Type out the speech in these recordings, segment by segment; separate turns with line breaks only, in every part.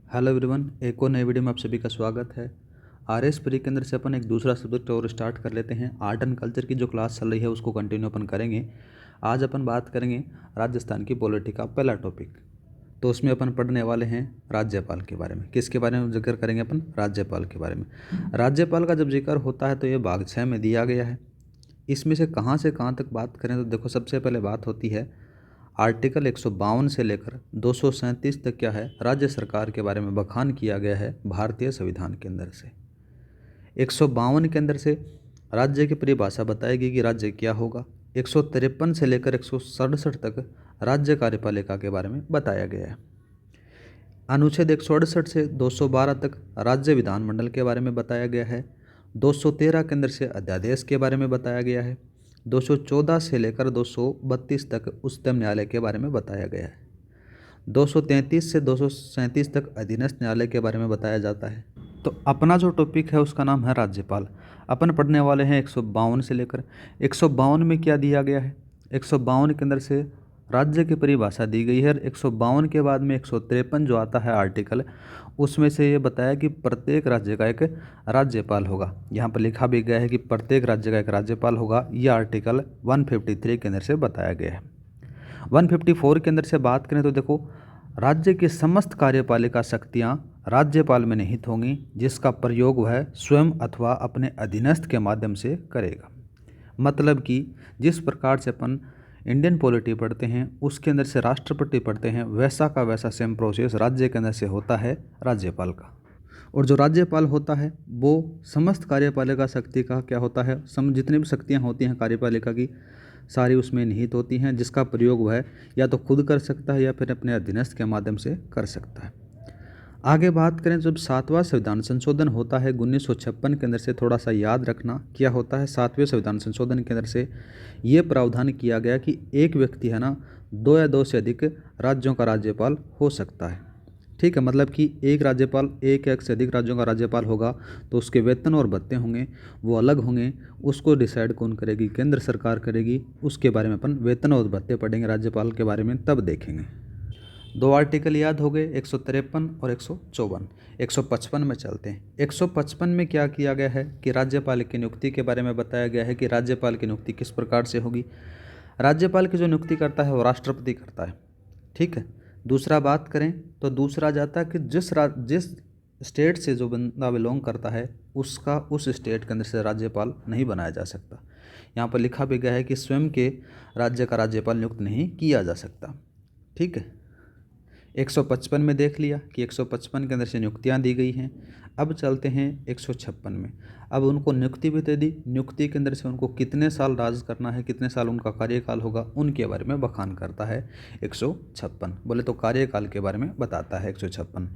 Hello everyone, एक और नई वीडियो में आप सभी का स्वागत है। आरएस प्री के अंदर से अपन एक दूसरा सब्जेक्ट और स्टार्ट कर लेते हैं। आर्ट एंड कल्चर की जो क्लास चल रही है उसको कंटिन्यू अपन करेंगे। आज अपन बात करेंगे राजस्थान की पॉलिटी का पहला टॉपिक। तो उसमें अपन पढ़ने वाले हैं राज्यपाल के बारे में। किसके बारे में जिक्र करेंगे अपन? राज्यपाल के बारे में। राज्यपाल का जब जिक्र होता है तो ये भाग 6 में दिया गया है। इसमें से कहाँ तक बात करें तो देखो, सबसे पहले बात होती है आर्टिकल 152 से लेकर 237 तक क्या है, राज्य सरकार के बारे में बखान किया गया है भारतीय संविधान के अंदर से। 152 के अंदर से राज्य की परिभाषा बताएगी कि राज्य क्या होगा। 153 से लेकर 167 तक राज्य कार्यपालिका के बारे में बताया गया है। अनुच्छेद 168 से 212 तक राज्य विधानमंडल के बारे में बताया गया है। 213 के अंदर से अध्यादेश के बारे में बताया गया है। 214 से लेकर 232 तक उच्चतम न्यायालय के बारे में बताया गया है। 233 से 237 तक अधीनस्थ न्यायालय के बारे में बताया जाता है। तो अपना जो टॉपिक है उसका नाम है राज्यपाल। अपन पढ़ने वाले हैं 152 से लेकर 152 में क्या दिया गया है। 152 के अंदर से राज्य की परिभाषा दी गई है। 152 के बाद में 153 जो आता है आर्टिकल, उसमें से ये बताया कि प्रत्येक राज्य का एक राज्यपाल होगा। यहाँ पर लिखा भी गया है कि प्रत्येक राज्य का एक राज्यपाल होगा। यह आर्टिकल 153 के अंदर से बताया गया है। 154 के अंदर से बात करें तो देखो, राज्य की समस्त कार्यपालिका शक्तियाँ राज्यपाल में निहित होंगी, जिसका प्रयोग वह स्वयं अथवा अपने अधीनस्थ के माध्यम से करेगा। मतलब कि जिस प्रकार से अपन इंडियन पॉलिटी पढ़ते हैं उसके अंदर से राष्ट्रपति पढ़ते हैं, वैसा का वैसा सेम प्रोसेस राज्य के अंदर से होता है राज्यपाल का। और जो राज्यपाल होता है वो समस्त कार्यपालिका शक्ति का क्या होता है, जितनी भी शक्तियाँ होती हैं कार्यपालिका की सारी उसमें निहित होती हैं, जिसका प्रयोग वह या तो खुद कर सकता है या फिर अपने अधीनस्थ के माध्यम से कर सकता है। आगे बात करें, जब 7वां संविधान संशोधन होता है 1956 के अंदर से, थोड़ा सा याद रखना क्या होता है। 7वें संविधान संशोधन के अंदर से ये प्रावधान किया गया कि एक व्यक्ति है ना, 2 या 2 से अधिक राज्यों का राज्यपाल हो सकता है। ठीक है, मतलब कि एक राज्यपाल एक से अधिक राज्यों का राज्यपाल होगा तो उसके वेतन और भत्ते होंगे वो अलग होंगे। उसको डिसाइड कौन करेगी? केंद्र सरकार करेगी। उसके बारे में अपन वेतन और भत्ते पढ़ेंगे राज्यपाल के बारे में, तब देखेंगे। 2 आर्टिकल याद हो गए, 153 और 154। 155 में चलते हैं। 155 में क्या किया गया है कि राज्यपाल की नियुक्ति के बारे में बताया गया है कि राज्यपाल की नियुक्ति किस प्रकार से होगी। राज्यपाल की जो नियुक्ति करता है वो राष्ट्रपति करता है। ठीक है। दूसरा बात करें तो दूसरा जाता है कि जिस स्टेट से जो बंदा बिलोंग करता है उसका उस स्टेट के अंदर से राज्यपाल नहीं बनाया जा सकता। यहाँ पर लिखा भी गया है कि स्वयं के राज्य का राज्यपाल नियुक्त नहीं किया जा सकता। ठीक है। 155 में देख लिया कि 155 के अंदर से नियुक्तियाँ दी गई हैं। अब चलते हैं 156 में। अब उनको नियुक्ति भी दे दी। नियुक्ति के अंदर से उनको कितने साल राज करना है, कितने साल उनका कार्यकाल होगा, उनके बारे में बखान करता है 156। बोले तो कार्यकाल के बारे में बताता है 156।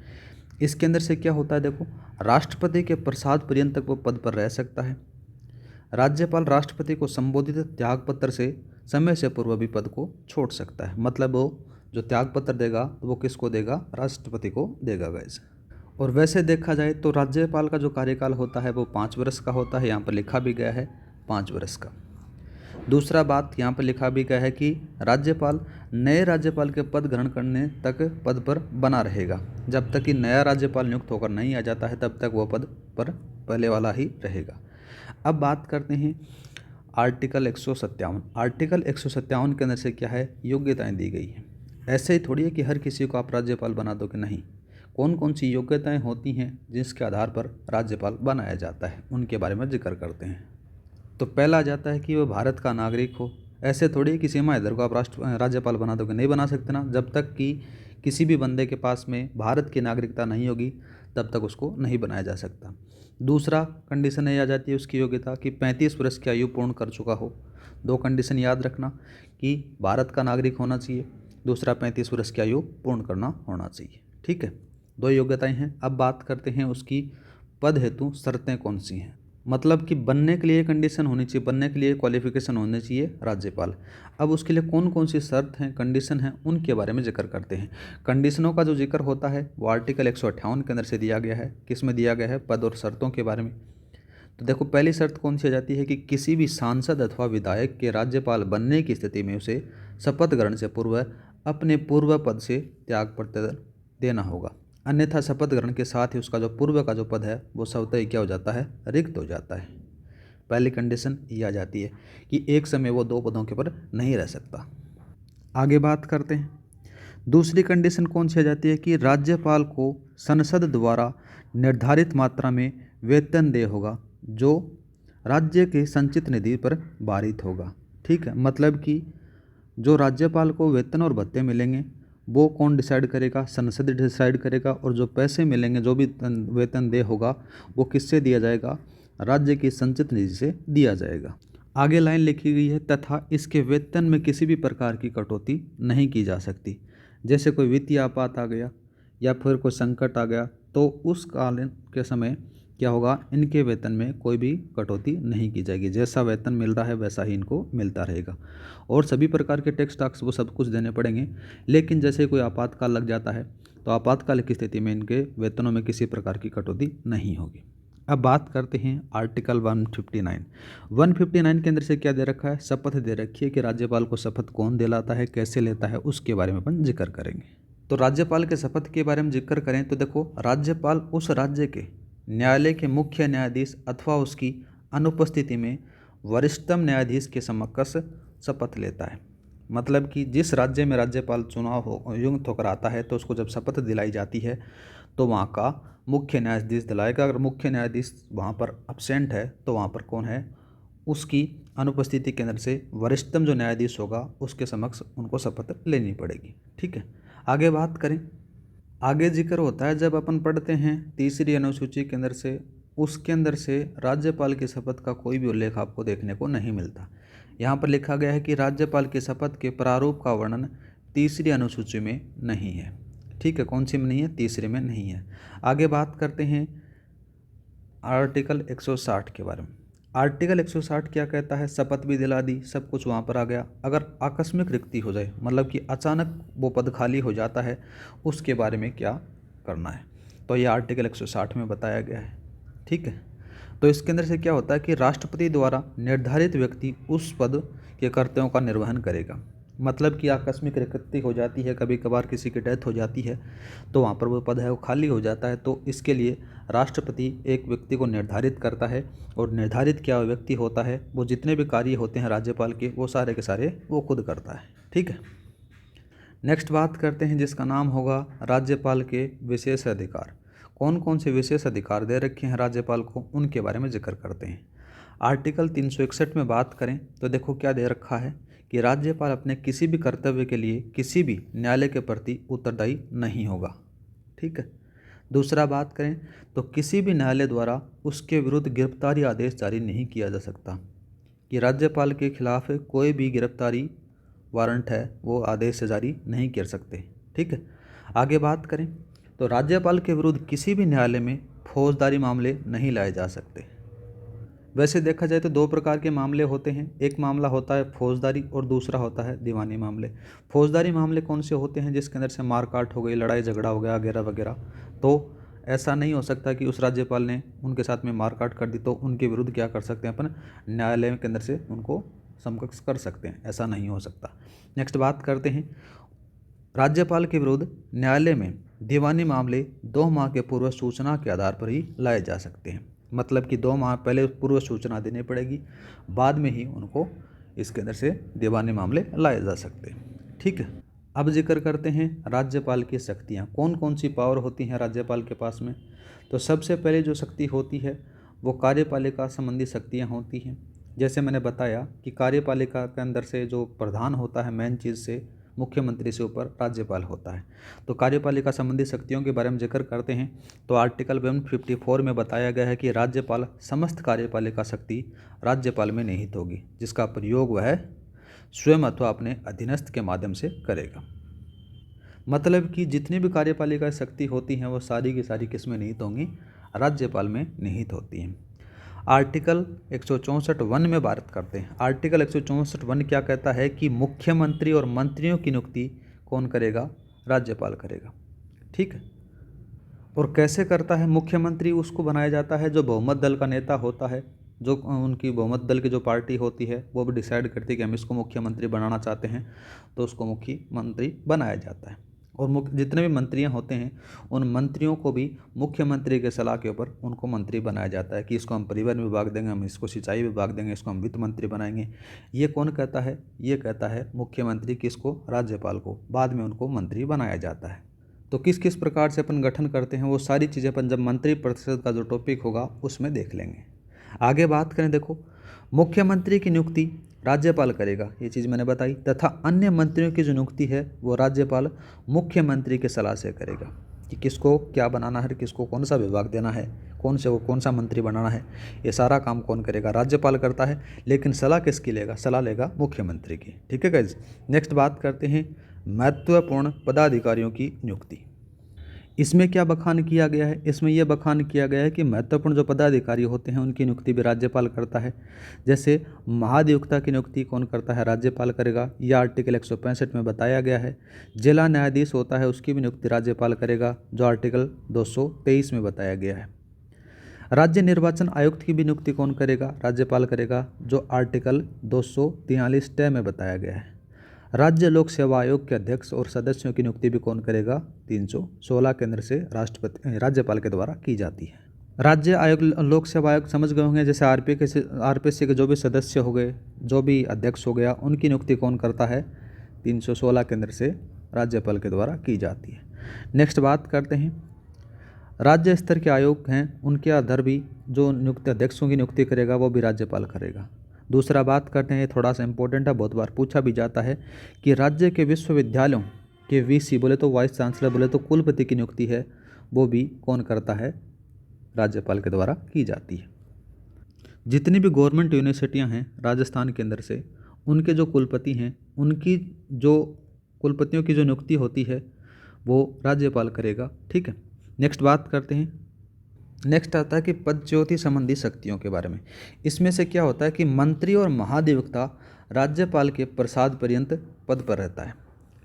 इसके अंदर से क्या होता है देखो, राष्ट्रपति के प्रसाद पर्यंत तक वो पद पर रह सकता है। राज्यपाल राष्ट्रपति को संबोधित त्यागपत्र से समय से पूर्व भी पद को छोड़ सकता है। मतलब वो जो त्यागपत्र देगा तो वो किसको देगा? राष्ट्रपति को देगा गाइस। और वैसे देखा जाए तो राज्यपाल का जो कार्यकाल होता है वो 5 वर्ष का होता है। यहाँ पर लिखा भी गया है 5 वर्ष का। दूसरा बात यहाँ पर लिखा भी गया है कि राज्यपाल नए राज्यपाल के पद ग्रहण करने तक पद पर बना रहेगा। जब तक कि नया राज्यपाल नियुक्त होकर नहीं आ जाता है तब तक वो पद पर पहले वाला ही रहेगा। अब बात करते हैं आर्टिकल 157। आर्टिकल 157 के अंदर से क्या है, योग्यताएं दी गई हैं। ऐसे ही थोड़ी है कि हर किसी को आप राज्यपाल बना दो कि नहीं। कौन कौन सी योग्यताएं होती हैं जिसके आधार पर राज्यपाल बनाया जाता है, उनके बारे में जिक्र करते हैं। तो पहला आ जाता है कि वह भारत का नागरिक हो। ऐसे थोड़ी कि सीमा इधर को आप राज्यपाल बना दोगे, नहीं बना सकते ना। जब तक कि किसी भी बंदे के पास में भारत की नागरिकता नहीं होगी तब तक उसको नहीं बनाया जा सकता। दूसरा कंडीशन ये आ जाती है उसकी योग्यता कि 35 वर्ष की आयु पूर्ण कर चुका हो। 2 कंडीशन याद रखना कि भारत का नागरिक होना चाहिए, दूसरा 35 वर्ष की आयु पूर्ण करना होना चाहिए। ठीक है, 2 योग्यताएं हैं। अब बात करते हैं उसकी पद हेतु शर्तें कौन सी हैं। मतलब कि बनने के लिए कंडीशन होनी चाहिए, बनने के लिए क्वालिफिकेशन होनी चाहिए राज्यपाल। अब उसके लिए कौन कौन सी शर्त हैं, कंडीशन हैं, उनके बारे में जिक्र करते हैं। कंडीशनों का जो जिक्र होता है वो आर्टिकल 158 के अंदर से दिया गया है। किस में दिया गया है? पद और शर्तों के बारे में। तो देखो, पहली शर्त कौन सी आ जाती है कि किसी भी सांसद अथवा विधायक के राज्यपाल बनने की स्थिति में उसे शपथ ग्रहण से पूर्व अपने पूर्व पद से त्याग पत्र देना होगा। अन्यथा शपथ ग्रहण के साथ ही उसका जो पूर्व का जो पद है वो स्वतः ही क्या हो जाता है, रिक्त हो जाता है। पहली कंडीशन ये आ जाती है कि एक समय वो दो पदों के ऊपर नहीं रह सकता। आगे बात करते हैं, दूसरी कंडीशन कौन सी आ जाती है कि राज्यपाल को संसद द्वारा निर्धारित मात्रा में वेतन देय होगा जो राज्य के संचित निधि पर पारित होगा। ठीक है, मतलब कि जो राज्यपाल को वेतन और भत्ते मिलेंगे वो कौन डिसाइड करेगा, संसद डिसाइड करेगा। और जो पैसे मिलेंगे, जो भी वेतन देय होगा वो किससे दिया जाएगा, राज्य की संचित निधि से दिया जाएगा। आगे लाइन लिखी गई है, तथा इसके वेतन में किसी भी प्रकार की कटौती नहीं की जा सकती। जैसे कोई वित्तीय आपात आ गया या फिर कोई संकट आ गया तो उस काल के समय क्या होगा, इनके वेतन में कोई भी कटौती नहीं की जाएगी। जैसा वेतन मिल रहा है वैसा ही इनको मिलता रहेगा। और सभी प्रकार के टैक्स टाक्स वो सब कुछ देने पड़ेंगे, लेकिन जैसे कोई आपातकाल लग जाता है तो आपातकाल की स्थिति में इनके वेतनों में किसी प्रकार की कटौती नहीं होगी। अब बात करते हैं आर्टिकल 159। 159 के अंदर से क्या दे रखा है, शपथ दे रखी है कि राज्यपाल को शपथ कौन दिलाता है, कैसे लेता है, उसके बारे में अपन जिक्र करेंगे। तो राज्यपाल के शपथ के बारे में जिक्र करें तो देखो, राज्यपाल उस राज्य के न्यायालय के मुख्य न्यायाधीश अथवा उसकी अनुपस्थिति में वरिष्ठतम न्यायाधीश के समक्ष शपथ लेता है। मतलब कि जिस राज्य में राज्यपाल चुनाव हो नियुक्त होकर आता है तो उसको जब शपथ दिलाई जाती है तो वहाँ का मुख्य न्यायाधीश दिलाएगा। अगर मुख्य न्यायाधीश वहाँ पर अब्सेंट है तो वहाँ पर कौन है, उसकी अनुपस्थिति के अंदर से वरिष्ठतम जो न्यायाधीश होगा उसके समक्ष उनको शपथ लेनी पड़ेगी। ठीक है, आगे बात करें। आगे जिक्र होता है जब अपन पढ़ते हैं तीसरी अनुसूची के अंदर से, उसके अंदर से राज्यपाल की शपथ का कोई भी उल्लेख आपको देखने को नहीं मिलता। यहाँ पर लिखा गया है कि राज्यपाल की शपथ के प्रारूप का वर्णन तीसरी अनुसूची में नहीं है। ठीक है, कौन सी में नहीं है, तीसरे में नहीं है। आगे बात करते हैं आर्टिकल 160 के बारे में। आर्टिकल 160 क्या कहता है, शपथ भी दिला दी, सब कुछ वहाँ पर आ गया। अगर आकस्मिक रिक्ति हो जाए, मतलब कि अचानक वो पद खाली हो जाता है, उसके बारे में क्या करना है, तो ये आर्टिकल 160 में बताया गया है। ठीक है, तो इसके अंदर से क्या होता है कि राष्ट्रपति द्वारा निर्धारित व्यक्ति उस पद के कर्तव्यों का निर्वहन करेगा। मतलब कि आकस्मिक रिक्ति हो जाती है, कभी कभार किसी की डेथ हो जाती है तो वहाँ पर वो पद है वो खाली हो जाता है, तो इसके लिए राष्ट्रपति एक व्यक्ति को निर्धारित करता है। और निर्धारित क्या व्यक्ति होता है, वो जितने भी कार्य होते हैं राज्यपाल के वो सारे के सारे वो खुद करता है। ठीक है, नेक्स्ट बात करते हैं जिसका नाम होगा राज्यपाल के विशेष अधिकार। कौन कौन से विशेष अधिकार दे रखे हैं राज्यपाल को, उनके बारे में जिक्र करते हैं। आर्टिकल 361 में बात करें तो देखो क्या दे रखा है कि राज्यपाल अपने किसी भी कर्तव्य के लिए किसी भी न्यायालय के प्रति उत्तरदायी नहीं होगा। ठीक है, दूसरा बात करें तो किसी भी न्यायालय द्वारा उसके विरुद्ध गिरफ्तारी आदेश जारी नहीं किया जा सकता, कि राज्यपाल के खिलाफ कोई भी गिरफ्तारी वारंट है वो आदेश से जारी नहीं कर सकते। ठीक है, आगे बात करें तो राज्यपाल के विरुद्ध किसी भी न्यायालय में फौजदारी मामले नहीं लाए जा सकते। वैसे देखा जाए तो दो प्रकार के मामले होते हैं, एक मामला होता है फौजदारी और दूसरा होता है दीवानी मामले। फौजदारी मामले कौन से होते हैं, जिसके अंदर से मारकाट हो गई, लड़ाई झगड़ा हो गया वगैरह वगैरह। तो ऐसा नहीं हो सकता कि उस राज्यपाल ने उनके साथ में मारकाट कर दी तो उनके विरुद्ध क्या कर सकते हैं, अपन न्यायालय के अंदर से उनको समकक्ष कर सकते हैं, ऐसा नहीं हो सकता। नेक्स्ट बात करते हैं, राज्यपाल के विरुद्ध न्यायालय में दीवानी मामले 2 माह के पूर्व सूचना के आधार पर ही लाए जा सकते हैं। मतलब कि 2 माह पहले पूर्व सूचना देनी पड़ेगी, बाद में ही उनको इसके अंदर से दीवानी मामले लाए जा सकते हैं। ठीक है, अब जिक्र करते हैं राज्यपाल की शक्तियाँ, कौन कौन सी पावर होती हैं राज्यपाल के पास में। तो सबसे पहले जो शक्ति होती है वो कार्यपालिका संबंधी शक्तियाँ होती हैं। जैसे मैंने बताया कि कार्यपालिका के अंदर से जो प्रधान होता है मेन चीज़ से, मुख्यमंत्री से ऊपर राज्यपाल होता है। तो कार्यपालिका संबंधी शक्तियों के बारे में जिक्र करते हैं तो आर्टिकल 154 में बताया गया है कि राज्यपाल समस्त कार्यपालिका शक्ति राज्यपाल में निहित होगी, जिसका प्रयोग वह स्वयं अथवा अपने अधीनस्थ के माध्यम से करेगा। मतलब कि जितनी भी कार्यपालिका शक्ति होती हैं वो सारी की सारी किस में निहित होंगी, राज्यपाल में निहित होती हैं। आर्टिकल 164(1) में बात करते हैं। आर्टिकल 164(1) क्या कहता है कि मुख्यमंत्री और मंत्रियों की नियुक्ति कौन करेगा, राज्यपाल करेगा। ठीक है, और कैसे करता है, मुख्यमंत्री उसको बनाया जाता है जो बहुमत दल का नेता होता है, जो उनकी बहुमत दल की जो पार्टी होती है वो भी डिसाइड करती है कि हम इसको मुख्यमंत्री बनाना चाहते हैं तो उसको मुख्यमंत्री बनाया जाता है। और जितने भी मंत्रियां होते हैं उन मंत्रियों को भी मुख्यमंत्री के सलाह के ऊपर उनको मंत्री बनाया जाता है कि इसको हम परिवहन विभाग देंगे, हम इसको सिंचाई विभाग देंगे, इसको हम वित्त मंत्री बनाएंगे। ये कौन कहता है? ये कहता है मुख्यमंत्री। किसको? राज्यपाल को। बाद में उनको मंत्री बनाया जाता है। तो किस किस प्रकार से अपन गठन करते हैं वो सारी चीज़ें अपन जब मंत्री परिषद का जो टॉपिक होगा उसमें देख लेंगे। आगे बात करें, देखो मुख्यमंत्री की नियुक्ति राज्यपाल करेगा, ये चीज़ मैंने बताई, तथा अन्य मंत्रियों की जो नियुक्ति है वो राज्यपाल मुख्यमंत्री के सलाह से करेगा कि किसको क्या बनाना है, किसको कौन सा विभाग देना है, कौन से को कौन सा मंत्री बनाना है। ये सारा काम कौन करेगा? राज्यपाल करता है, लेकिन सलाह किसकी लेगा? सलाह लेगा मुख्यमंत्री की। ठीक है गाइस। नेक्स्ट बात करते हैं महत्वपूर्ण पदाधिकारियों की नियुक्ति। इसमें क्या बखान किया गया है? इसमें यह बखान किया गया है कि महत्वपूर्ण जो पदाधिकारी होते हैं उनकी नियुक्ति भी राज्यपाल करता है। जैसे महाधिवक्ता की नियुक्ति कौन करता है? राज्यपाल करेगा, यह आर्टिकल 165 में बताया गया है। जिला न्यायाधीश होता है उसकी भी नियुक्ति राज्यपाल करेगा, जो आर्टिकल 223 में बताया गया है। राज्य निर्वाचन आयुक्त की भी नियुक्ति कौन करेगा? राज्यपाल करेगा, जो आर्टिकल 243 में बताया गया है। राज्य लोक सेवा आयोग के अध्यक्ष और सदस्यों की नियुक्ति भी कौन करेगा? 316 केंद्र से राज्यपाल के द्वारा की जाती है। राज्य आयोग लोक सेवा आयोग समझ गए होंगे, जैसे आरपीएससी के जो भी सदस्य हो गए, जो भी अध्यक्ष हो गया, उनकी नियुक्ति कौन करता है? 316 केंद्र से राज्यपाल के द्वारा की जाती है। नेक्स्ट बात करते हैं राज्य स्तर के आयोग हैं उनके आधार भी जो नियुक्त अध्यक्षों की नियुक्ति करेगा वो भी राज्यपाल करेगा। दूसरा बात करते हैं, थोड़ा सा इंपॉर्टेंट है, बहुत बार पूछा भी जाता है कि राज्य के विश्वविद्यालयों के वीसी बोले तो वाइस चांसलर बोले तो कुलपति की नियुक्ति है वो भी कौन करता है? राज्यपाल के द्वारा की जाती है। जितनी भी गवर्नमेंट यूनिवर्सिटियां हैं राजस्थान के अंदर से, उनके जो कुलपति हैं उनकी जो कुलपतियों की जो नियुक्ति होती है वो राज्यपाल करेगा। ठीक है। नेक्स्ट बात करते हैं, नेक्स्ट आता है कि पद ज्योति संबंधी शक्तियों के बारे में। इसमें से क्या होता है कि मंत्री और महाधिवक्ता राज्यपाल के प्रसाद पर्यंत पद पर रहता है।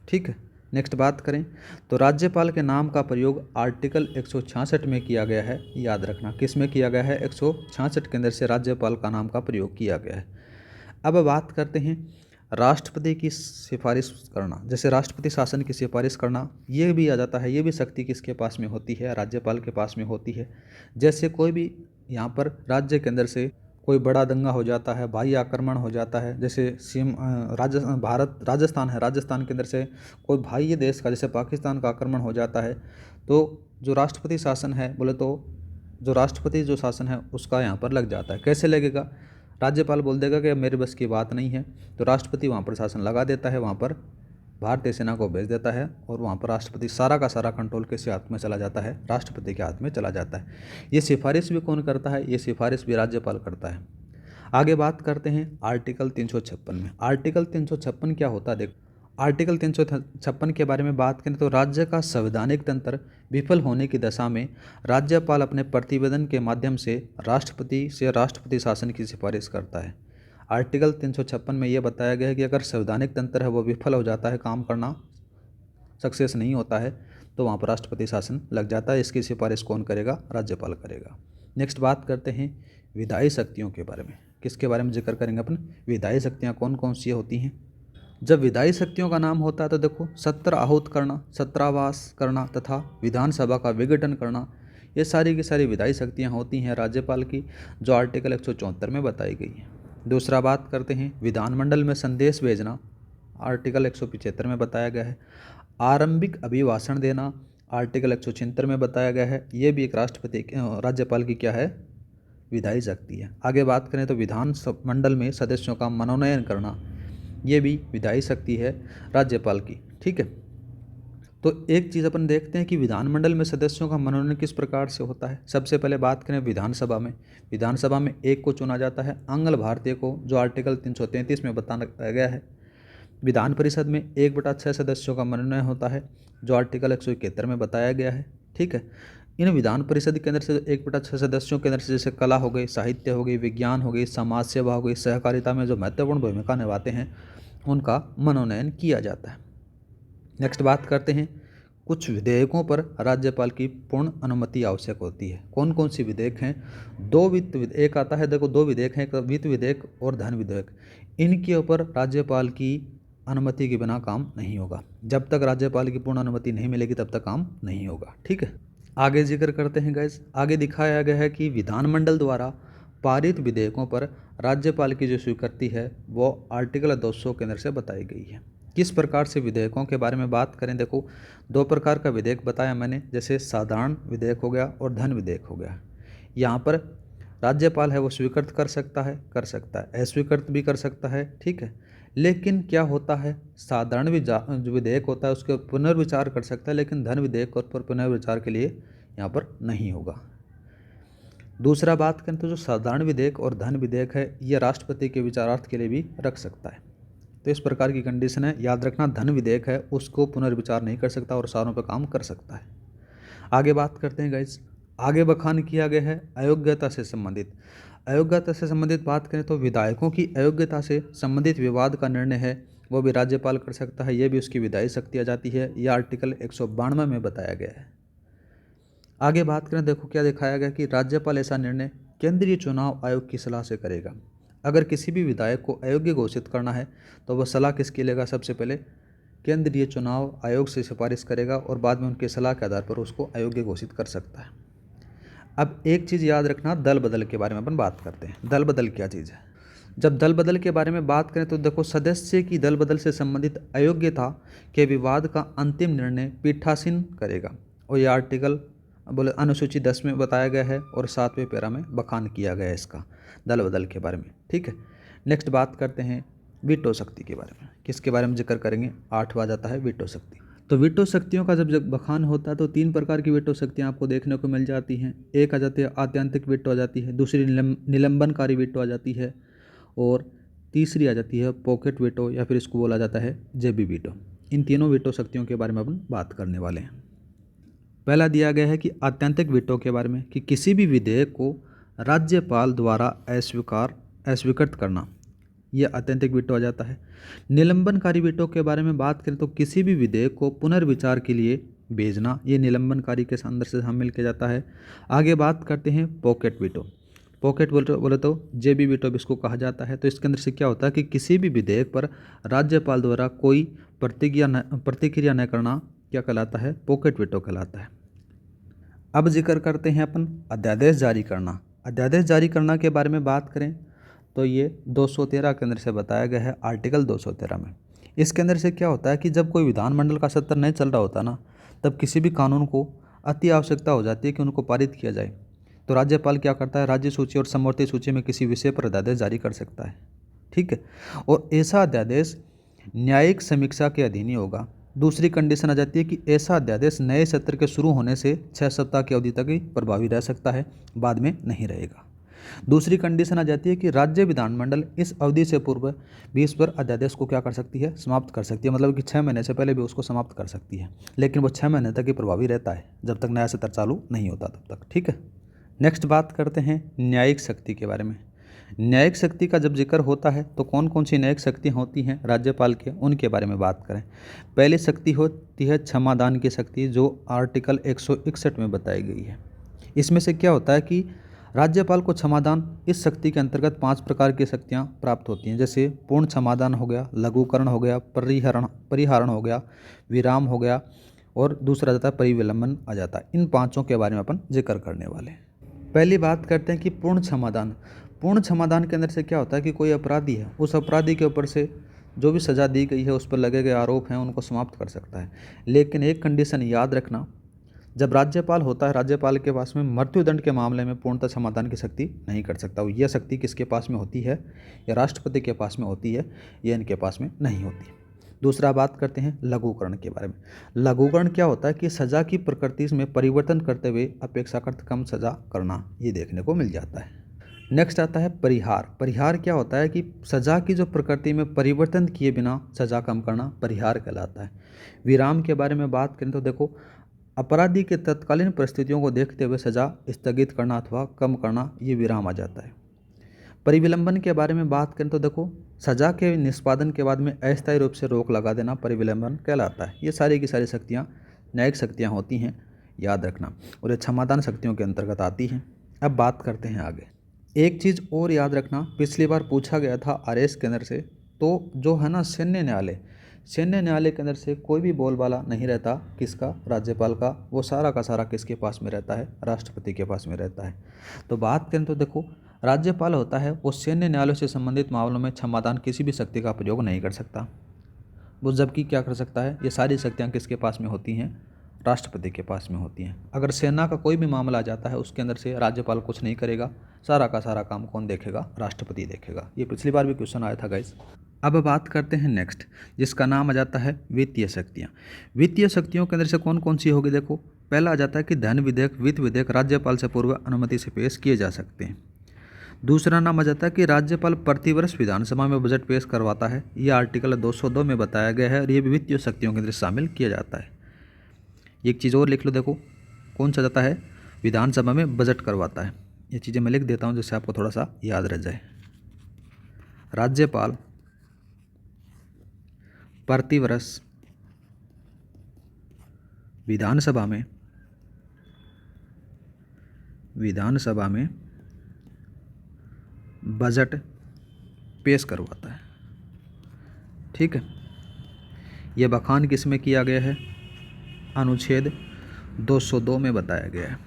ठीक है। नेक्स्ट बात करें तो राज्यपाल के नाम का प्रयोग आर्टिकल 166 में किया गया है, याद रखना। किस में किया गया है? 166 के अंदर से राज्यपाल का नाम का प्रयोग किया गया है। अब बात करते हैं राष्ट्रपति की सिफारिश करना, जैसे राष्ट्रपति शासन की सिफारिश करना, ये भी आ जाता है। ये भी शक्ति किसके पास में होती है? राज्यपाल के पास में होती है। जैसे कोई भी यहाँ पर राज्य के अंदर से कोई बड़ा दंगा हो जाता है, बाह्य आक्रमण हो जाता है, जैसे राजस्थान है, राजस्थान के अंदर से कोई बाह्य देश का जैसे पाकिस्तान का आक्रमण हो जाता है, तो जो राष्ट्रपति शासन है बोले तो जो राष्ट्रपति जो शासन है उसका यहाँ पर लग जाता है। कैसे लगेगा? राज्यपाल बोल देगा कि मेरे बस की बात नहीं है, तो राष्ट्रपति वहाँ पर शासन लगा देता है, वहाँ पर भारतीय सेना को भेज देता है और वहाँ पर राष्ट्रपति सारा का सारा कंट्रोल किसके हाथ में चला जाता है? राष्ट्रपति के हाथ में चला जाता है। ये सिफारिश भी कौन करता है? ये सिफारिश भी राज्यपाल करता है। आगे बात करते हैं आर्टिकल 356 में। आर्टिकल 356 क्या होता है? देखो, आर्टिकल 356 के बारे में बात करें तो राज्य का संवैधानिक तंत्र विफल होने की दशा में राज्यपाल अपने प्रतिवेदन के माध्यम से राष्ट्रपति शासन की सिफारिश करता है। आर्टिकल 356 में यह बताया गया है कि अगर संवैधानिक तंत्र है वो विफल हो जाता है, काम करना सक्सेस नहीं होता है, तो वहाँ पर राष्ट्रपति शासन लग जाता है। इसकी सिफारिश कौन करेगा? राज्यपाल करेगा। नेक्स्ट बात करते हैं विधायी शक्तियों के बारे में। किसके बारे में जिक्र करेंगे अपन? विधायी शक्तियाँ कौन कौन सी होती हैं। जब विधायी शक्तियों का नाम होता है तो देखो, सत्र आहूत करना, सत्रावास करना तथा विधानसभा का विघटन करना, ये सारी की सारी विधायी शक्तियाँ होती हैं राज्यपाल की, जो आर्टिकल 174 में बताई गई है। दूसरा बात करते हैं विधानमंडल में संदेश भेजना, आर्टिकल 175 में बताया गया है। आरंभिक अभिभाषण देना, आर्टिकल 176 में बताया गया है। ये भी एक राज्यपाल की क्या है? विधायी शक्ति है। आगे बात करें तो विधानमंडल में सदस्यों का मनोनयन करना, ये भी विधायी शक्ति है राज्यपाल की। ठीक है। तो एक चीज़ अपन देखते हैं कि विधानमंडल में सदस्यों का मनोनयन किस प्रकार से होता है। सबसे पहले बात करें विधानसभा में। विधानसभा में एक को चुना जाता है, आंग्ल भारतीय को, जो आर्टिकल 333 में बताया गया है। विधान परिषद में 1/6 सदस्यों का मनोनयन होता है, जो आर्टिकल 171 में बताया गया है। ठीक है। इन विधान परिषद के अंदर से 1/6 सदस्यों के अंदर से जैसे कला हो गई, साहित्य हो गई, विज्ञान हो गई, समाज सेवा हो गई, सहकारिता में जो महत्वपूर्ण भूमिका निभाते हैं उनका मनोनयन किया जाता है। नेक्स्ट बात करते हैं कुछ विधेयकों पर राज्यपाल की पूर्ण अनुमति आवश्यक होती है। कौन कौन सी विधेयक हैं? दो वित्त विधेयक आता है, देखो दो विधेयक हैं, एक वित्त विधेयक और धन विधेयक। इनके ऊपर राज्यपाल की अनुमति के बिना काम नहीं होगा। जब तक राज्यपाल की पूर्ण अनुमति नहीं मिलेगी तब तक काम नहीं होगा। ठीक है, आगे जिक्र करते हैं गाइस। आगे दिखाया गया है कि विधानमंडल द्वारा पारित विधेयकों पर राज्यपाल की जो स्वीकृति है वो आर्टिकल 200 के अंदर से बताई गई है। किस प्रकार से विधेयकों के बारे में बात करें, देखो 2 प्रकार का विधेयक बताया मैंने, जैसे साधारण विधेयक हो गया और धन विधेयक हो गया। यहाँ पर राज्यपाल है वो स्वीकृत कर सकता है, अस्वीकृत भी कर सकता है। ठीक है, लेकिन क्या होता है, साधारण जो विधेयक होता है उसके पुनर्विचार कर सकता है, लेकिन धन विधेयक पर पुनर्विचार के लिए यहाँ पर नहीं होगा। दूसरा बात करें तो जो साधारण विधेयक और धन विधेयक है ये राष्ट्रपति के विचारार्थ के लिए भी रख सकता है। तो इस प्रकार की कंडीशन है, याद रखना। धन विधेयक है उसको पुनर्विचार नहीं कर सकता और सालों पर काम कर सकता है। आगे बात करते हैं गाइस। आगे बखान किया गया है अयोग्यता से संबंधित। अयोग्यता से संबंधित बात करें तो विधायकों की अयोग्यता से संबंधित विवाद का निर्णय है वो भी राज्यपाल कर सकता है, ये भी उसकी विधायी शक्ति आ जाती है। यह आर्टिकल 192 में बताया गया है। आगे बात करें, देखो क्या दिखाया गया कि राज्यपाल ऐसा निर्णय केंद्रीय चुनाव आयोग की सलाह से करेगा। अगर किसी भी विधायक को अयोग्य घोषित करना है तो वह सलाह किसकी लेगा, सबसे पहले केंद्रीय चुनाव आयोग से सिफारिश करेगा और बाद में उनके सलाह के आधार पर उसको अयोग्य घोषित कर सकता है। अब एक चीज़ याद रखना, दल बदल के बारे में अपन बात करते हैं। दल बदल क्या चीज़ है? जब दल बदल के बारे में बात करें तो देखो सदस्य की दल बदल से संबंधित अयोग्यता के विवाद का अंतिम निर्णय पीठासीन करेगा और यह आर्टिकल अनुसूची 10 में बताया गया है और 7वें पैरा में बखान किया गया है इसका दल बदल के बारे में। ठीक है, नेक्स्ट बात करते हैं वीटो शक्ति के बारे में। किसके बारे में जिक्र करेंगे? 8वां जाता है वीटो शक्ति। तो वीटो शक्तियों का जब बखान होता है तो 3 प्रकार की वीटो शक्तियाँ आपको देखने को मिल जाती हैं। एक आ जाती है आत्यंतिक वीटो आ जाती है, दूसरी निलंबनकारी वीटो आ जाती है और तीसरी आ जाती है पॉकेट वीटो या फिर इसको बोला जाता है जेबी वीटो। इन तीनों वीटो शक्तियों के बारे में अपन बात करने वाले हैं। पहला दिया गया है कि आत्यंतिक वीटो के बारे में कि किसी भी विधेयक को राज्यपाल द्वारा अस्वीकृत करना, यह आत्यंतिक वीटो आ जाता है। निलंबनकारी वीटो के बारे में बात करें तो किसी भी विधेयक को पुनर्विचार के लिए भेजना, ये निलंबनकारी के अंदर से शामिल किया जाता है। आगे बात करते हैं पॉकेट वीटो। पॉकेट बोले तो जेबी वीटो भी इसको कहा जाता है। तो इसके अंदर से क्या होता है कि किसी भी विधेयक पर राज्यपाल द्वारा कोई प्रतिक्रिया न करना क्या कहलाता है? पॉकेट वीटो कहलाता है। अब जिक्र करते हैं अपन अध्यादेश जारी करना। अध्यादेश जारी करना के बारे में बात करें तो ये 213 के अंदर से बताया गया है, आर्टिकल 213 में। इसके अंदर से क्या होता है कि जब कोई विधानमंडल का सत्र नहीं चल रहा होता ना, तब किसी भी कानून को अति आवश्यकता हो जाती है कि उनको पारित किया जाए। तो राज्यपाल क्या करता है, राज्य सूची और समवर्ती सूची में किसी विषय पर अध्यादेश जारी कर सकता है। ठीक है, और ऐसा अध्यादेश न्यायिक समीक्षा के अधीन ही होगा। दूसरी कंडीशन आ जाती है कि ऐसा अध्यादेश नए सत्र के शुरू होने से 6 सप्ताह की अवधि तक ही प्रभावी रह सकता है, बाद में नहीं रहेगा। दूसरी कंडीशन आ जाती है कि राज्य विधानमंडल इस अवधि से पूर्व भी इस पर अध्यादेश को क्या कर सकती है? समाप्त कर सकती है। मतलब कि 6 महीने से पहले भी उसको समाप्त कर सकती है, लेकिन वो 6 महीने तक ही प्रभावी रहता है, जब तक नया सत्र चालू नहीं होता तब तक। ठीक है, नेक्स्ट बात करते हैं न्यायिक शक्ति के बारे में। न्यायिक शक्ति का जब जिक्र होता है तो कौन कौन सी न्यायिक शक्तियाँ होती हैं राज्यपाल के, उनके बारे में बात करें। पहली शक्ति होती है क्षमादान की शक्ति, जो आर्टिकल 161 में बताई गई है। इसमें से क्या होता है कि राज्यपाल को क्षमादान, इस शक्ति के अंतर्गत 5 प्रकार की शक्तियाँ प्राप्त होती हैं, जैसे पूर्ण क्षमादान हो गया, लघुकरण हो गया, परिहरण हो गया, विराम हो गया और दूसरा जाता है परिविलंबन आ जाता है। इन 5 के बारे में अपन जिक्र करने वाले हैं। पहली बात करते हैं कि पूर्ण क्षमादान। पूर्ण क्षमादान के अंदर से क्या होता है कि कोई अपराधी है, उस अपराधी के ऊपर से जो भी सज़ा दी गई है, उस पर लगे गए आरोप हैं, उनको समाप्त कर सकता है। लेकिन एक कंडीशन याद रखना, जब राज्यपाल होता है, राज्यपाल के पास में मृत्युदंड के मामले में पूर्णतः समाधान की शक्ति नहीं कर सकता। यह शक्ति किसके पास में होती है? या राष्ट्रपति के पास में होती है, यह इनके पास में नहीं होती। दूसरा बात करते हैं लघुकरण के बारे में। लघुकरण क्या होता है कि सज़ा की प्रकृति में परिवर्तन करते हुए अपेक्षाकृत कम सज़ा करना, ये देखने को मिल जाता है। नेक्स्ट आता है परिहार। परिहार क्या होता है कि सज़ा की जो प्रकृति में परिवर्तन किए बिना सज़ा कम करना परिहार कहलाता है। विराम के बारे में बात करें तो देखो, अपराधी के तत्कालीन परिस्थितियों को देखते हुए सज़ा स्थगित करना अथवा कम करना, ये विराम आ जाता है। परिविलंबन के बारे में बात करें तो देखो, सज़ा के निष्पादन के बाद में अस्थायी रूप से रोक लगा देना परिविलंबन कहलाता है। ये सारी की सारी शक्तियाँ न्यायिक शक्तियाँ होती हैं, याद रखना, और ये क्षमादान शक्तियों के अंतर्गत आती हैं। अब बात करते हैं आगे। एक चीज़ और याद रखना, पिछली बार पूछा गया था आरएस के अंदर से, तो जो है ना सैन्य न्यायालय, सैन्य न्यायालय के अंदर से कोई भी बोलबाला नहीं रहता किसका, राज्यपाल का, वो सारा का सारा किसके पास में रहता है, राष्ट्रपति के पास में रहता है। तो बात करें तो देखो, राज्यपाल होता है वो सैन्य न्यायालय से संबंधित मामलों में क्षमादान किसी भी शक्ति का प्रयोग नहीं कर सकता। वो जबकि क्या कर सकता है, ये सारी शक्तियाँ किसके पास में होती हैं, राष्ट्रपति के पास में होती हैं। अगर सेना का कोई भी मामला आ जाता है उसके अंदर से राज्यपाल कुछ नहीं करेगा, सारा का सारा काम कौन देखेगा, राष्ट्रपति देखेगा। ये पिछली बार भी क्वेश्चन आया था गाइस। अब बात करते हैं नेक्स्ट, जिसका नाम आ जाता है वित्तीय शक्तियाँ। वित्तीय शक्तियों के अंदर से कौन कौन सी होगी, देखो पहला आ जाता है कि धन विधेयक, वित्त विधेयक राज्यपाल से पूर्व अनुमति से पेश किए जा सकते हैं। दूसरा नाम आ जाता है कि राज्यपाल प्रतिवर्ष विधानसभा में बजट पेश करवाता है, यह आर्टिकल 202 में बताया गया है और ये भी वित्तीय शक्तियों के अंदर शामिल किया जाता है। एक चीज़ और लिख लो, देखो कौन सा जाता है, विधानसभा में बजट करवाता है। ये चीज़ें मैं लिख देता हूँ जिससे आपको थोड़ा सा याद रह जाए। राज्यपाल प्रतिवर्ष विधानसभा में बजट पेश करवाता है। ठीक है, यह बखान किस में किया गया है, अनुच्छेद 202 में बताया गया है।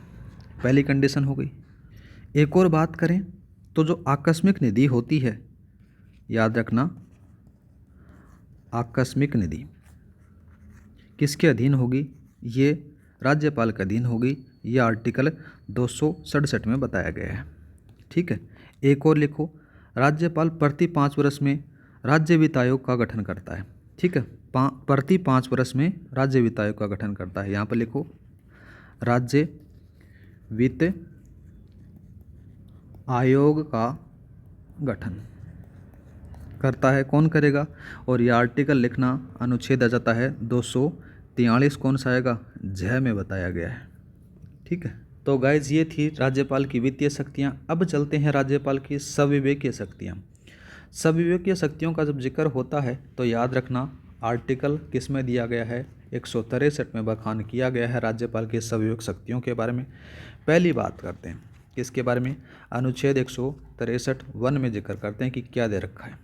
पहली कंडीशन हो गई। एक और बात करें तो जो आकस्मिक निधि होती है, याद रखना आकस्मिक निधि किसके अधीन होगी, ये राज्यपाल के अधीन होगी। यह आर्टिकल 267 में बताया गया है। ठीक है, एक और लिखो, राज्यपाल प्रति 5 वर्ष में राज्य वित्त आयोग का गठन करता है। ठीक है, प्रति 5 वर्ष में राज्य वित्त आयोग का गठन करता है। यहाँ पर लिखो राज्य वित्त आयोग का गठन करता है, कौन करेगा, और यह आर्टिकल लिखना, अनुच्छेद आ जाता है 243, कौन सा आएगा, जय में बताया गया है। ठीक है, तो गाइज ये थी राज्यपाल की वित्तीय शक्तियाँ। अब चलते हैं राज्यपाल की संविवेकीय शक्तियाँ। संविवेकीय शक्तियों का जब जिक्र होता है तो याद रखना आर्टिकल किस में दिया गया है, 163 में बखान किया गया है राज्यपाल की संविवेक शक्तियों के बारे में। पहली बात करते हैं किसके बारे में, अनुच्छेद 163(1) में जिक्र करते हैं कि क्या दे रखा है।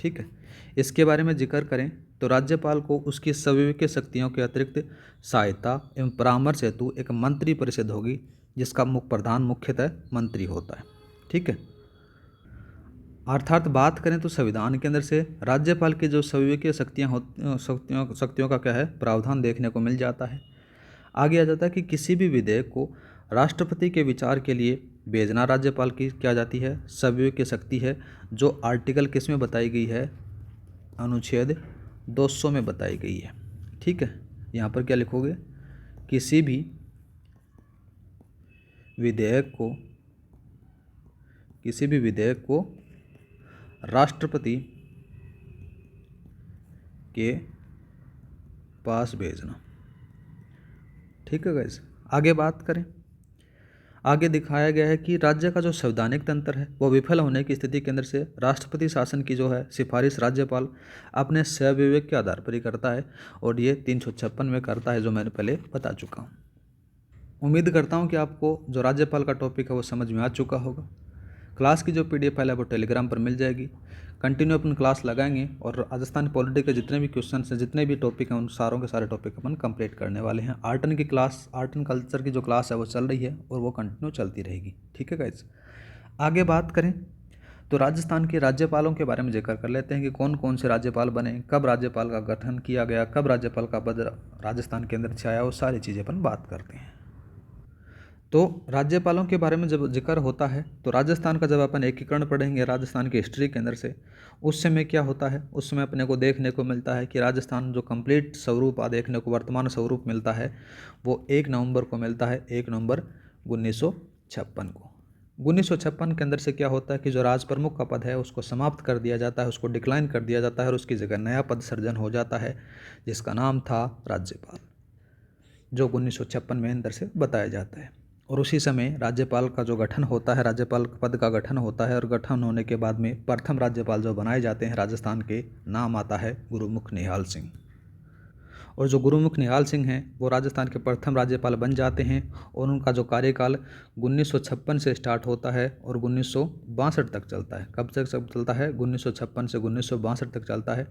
ठीक है, इसके बारे में जिक्र करें तो राज्यपाल को उसकी संविवेकीय शक्तियों के अतिरिक्त सहायता एवं परामर्श हेतु एक मंत्री परिषद होगी जिसका प्रधान मुख्यतः मंत्री होता है। ठीक है, अर्थात बात करें तो संविधान के अंदर से राज्यपाल की जो संविवेकीय शक्तियों का क्या है, प्रावधान देखने को मिल जाता है। आगे आ जाता है कि किसी भी विधेयक को राष्ट्रपति के विचार के लिए भेजना राज्यपाल की क्या जाती है, संविवेकीय शक्ति है, जो आर्टिकल किस में बताई गई है, अनुच्छेद 200 में बताई गई है। ठीक है, यहाँ पर क्या लिखोगे, किसी भी विधेयक को राष्ट्रपति के पास भेजना। ठीक है गाइस, आगे बात करें। आगे दिखाया गया है कि राज्य का जो संवैधानिक तंत्र है वो विफल होने की स्थिति के अंदर से राष्ट्रपति शासन की जो है सिफारिश राज्यपाल अपने स्वविवेक के आधार पर ही करता है, और ये 356 में करता है, जो मैंने पहले बता चुका हूँ। उम्मीद करता हूँ कि आपको जो राज्यपाल का टॉपिक है वो समझ में आ चुका होगा। क्लास की जो PDF फाइल है वो टेलीग्राम पर मिल जाएगी। कंटिन्यू अपन क्लास लगाएंगे और राजस्थान पॉलिटी के जितने भी क्वेश्चन हैं, जितने भी टॉपिक हैं, उन सारों के सारे टॉपिक अपन कंप्लीट करने वाले हैं। आर्ट एंड कल्चर की जो क्लास है वो चल रही है और वो कंटिन्यू चलती रहेगी। ठीक है गाइस, आगे बात करें तो राजस्थान के राज्यपालों के बारे में जिक्र कर लेते हैं कि कौन कौन से राज्यपाल बने, कब राज्यपाल का गठन किया गया, कब राज्यपाल का पद राजस्थान के अंदर छाया, वो सारी चीज़ें अपन बात करते हैं। तो राज्यपालों के बारे में जब जिक्र होता है तो राजस्थान का जब अपन एकीकरण पढ़ेंगे राजस्थान की हिस्ट्री के अंदर से, उस समय क्या होता है, उस समय अपने को देखने को मिलता है कि राजस्थान जो कंप्लीट स्वरूप देखने को वर्तमान स्वरूप मिलता है वो 1 नवंबर को मिलता है, 1 नवंबर 1956 को। 1956 के अंदर से क्या होता है कि जो राज प्रमुख का पद है उसको समाप्त कर दिया जाता है, उसको डिक्लाइन कर दिया जाता है और उसकी जगह नया पद सृजन हो जाता है जिसका नाम था राज्यपाल, जो 1956 में अंदर से बताया जाता है। और उसी समय राज्यपाल का जो गठन होता है, राज्यपाल पद का गठन होता है, और गठन होने के बाद में प्रथम राज्यपाल जो बनाए जाते हैं राजस्थान के, नाम आता है गुरुमुख निहाल सिंह। और जो गुरुमुख निहाल सिंह हैं वो राजस्थान के प्रथम राज्यपाल बन जाते हैं और उनका जो कार्यकाल 1956 से स्टार्ट होता है और 1962 तक चलता है। कब तक चलता है? 1956 से 1962 तक चलता है।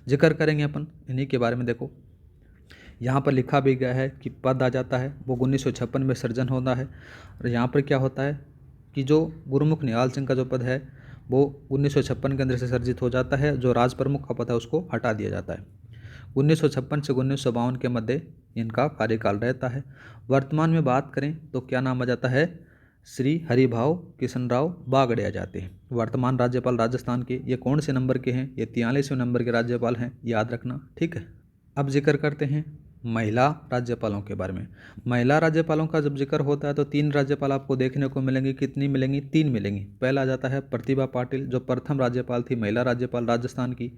जिक्र करेंगे अपन इन्हीं के बारे में। देखो यहाँ पर लिखा भी गया है कि पद आ जाता है वो 1956 में सृजन होता है। और यहाँ पर क्या होता है कि जो गुरुमुख निहाल सिंह का जो पद है वो 1956 के अंदर से सर्जित हो जाता है। जो राज प्रमुख का पद है उसको हटा दिया जाता है। 1956 से 1952 के मध्य इनका कार्यकाल रहता है। वर्तमान में बात करें तो क्या नाम आ जाता है? श्री हरिभाऊ किशनराव बागड़े आ जाते हैं वर्तमान राज्यपाल राजस्थान के। ये कौन से नंबर के हैं? ये 43वें नंबर के राज्यपाल हैं, याद रखना, ठीक है। अब जिक्र करते हैं महिला राज्यपालों के बारे में। महिला राज्यपालों का जब जिक्र होता है तो 3 राज्यपाल आपको देखने को मिलेंगे। कितनी मिलेंगी? 3 मिलेंगी। पहला आ जाता है प्रतिभा पाटिल जो प्रथम राज्यपाल थी, महिला राज्यपाल राजस्थान की।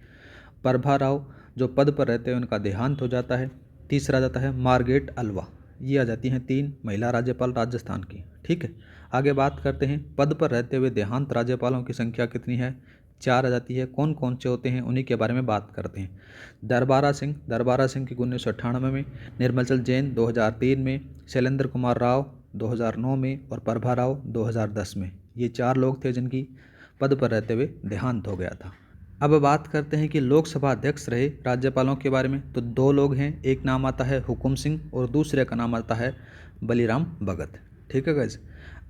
प्रभा राव जो पद पर रहते हैं उनका देहांत हो जाता है। तीसरा आ जाता है मार्गरेट अल्वा। ये आ जाती हैं 3 महिला राज्यपाल राजस्थान की, ठीक है। आगे बात करते हैं पद पर रहते हुए देहांत राज्यपालों की संख्या कितनी है? 4 आ जाती है। कौन कौन से होते हैं उन्हीं के बारे में बात करते हैं। दरबारा सिंह की 1998 में, निर्मलचंद जैन 2003 में, शैलेंद्र कुमार राव 2009 में और प्रभा राव 2010 में। ये 4 लोग थे जिनकी पद पर रहते हुए देहांत हो गया था। अब बात करते हैं कि लोकसभा अध्यक्ष रहे राज्यपालों के बारे में। तो 2 लोग हैं, एक नाम आता है हुकुम सिंह और दूसरे का नाम आता है बलीराम भगत, ठीक है गाइस।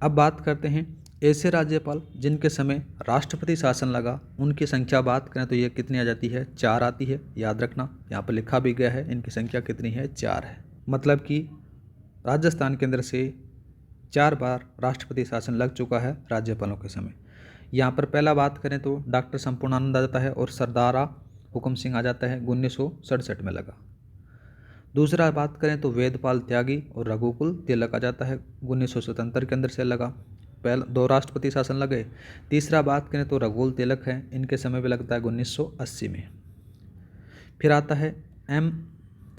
अब बात करते हैं ऐसे राज्यपाल जिनके समय राष्ट्रपति शासन लगा, उनकी संख्या बात करें तो ये कितनी आ जाती है? 4 आती है, याद रखना। यहाँ पर लिखा भी गया है इनकी संख्या कितनी है? 4 है। मतलब कि राजस्थान के अंदर से 4 बार राष्ट्रपति शासन लग चुका है राज्यपालों के समय। यहाँ पर पहला बात करें तो डॉक्टर संपूर्णानंद आ जाता है और सरदारा हुकुम सिंह आ जाता है, 1967 में लगा। दूसरा बात करें तो वेदपाल त्यागी और रघुकुल तिलक आ जाता है, 1977 के अंदर से लगा। पहले 2 राष्ट्रपति शासन लगे। तीसरा बात करें तो रघुकुल तिलक है, इनके समय पे लगता है 1980 में। फिर आता है एम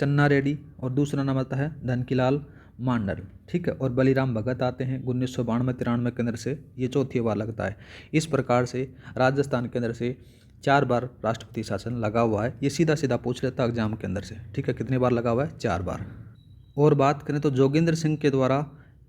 चन्ना रेड्डी और दूसरा नाम आता है धनकीलाल मांडल, ठीक है। और बलीराम भगत आते हैं 1992-93 के अंदर से, ये चौथी बार लगता है। इस प्रकार से राजस्थान के अंदर से 4 बार राष्ट्रपति शासन लगा हुआ है। ये सीधा सीधा पूछ लेता एग्जाम के अंदर से, ठीक है। कितनी बार लगा हुआ है? 4 बार। और बात करें तो जोगिंदर सिंह के द्वारा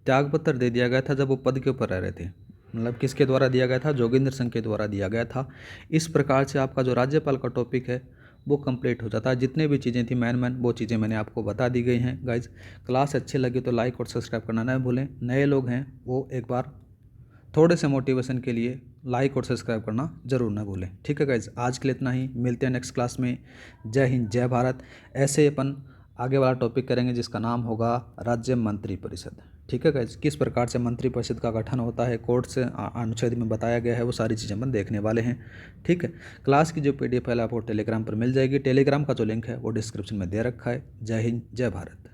त्यागपत्र दे दिया गया था जब वो पद के ऊपर रह रहे थे। मतलब किसके द्वारा दिया गया था? जोगिंदर सिंह के द्वारा दिया गया था। इस प्रकार से आपका जो राज्यपाल का टॉपिक है वो कंप्लीट हो जाता है। जितने भी चीज़ें थी मैन वो चीज़ें मैंने आपको बता दी गई हैं गाइज। क्लास अच्छी लगी तो लाइक और सब्सक्राइब करना ना भूलें। नए लोग हैं वो एक बार थोड़े से मोटिवेशन के लिए लाइक और सब्सक्राइब करना ज़रूर ना भूलें, ठीक है गाइज। आज के लिए इतना ही, मिलते हैं नेक्स्ट क्लास में। जय हिंद, जय भारत। ऐसे अपन आगे वाला टॉपिक करेंगे जिसका नाम होगा राज्य मंत्री परिषद, ठीक है गाइज। किस प्रकार से मंत्री परिषद का गठन होता है, कोर्ट से अनुच्छेद में बताया गया है, वो सारी चीज़ें अपन देखने वाले हैं, ठीक है। क्लास की जो PDF है आपको टेलीग्राम पर मिल जाएगी। टेलीग्राम का जो लिंक है वो डिस्क्रिप्शन में दे रखा है। जय हिंद, जय भारत।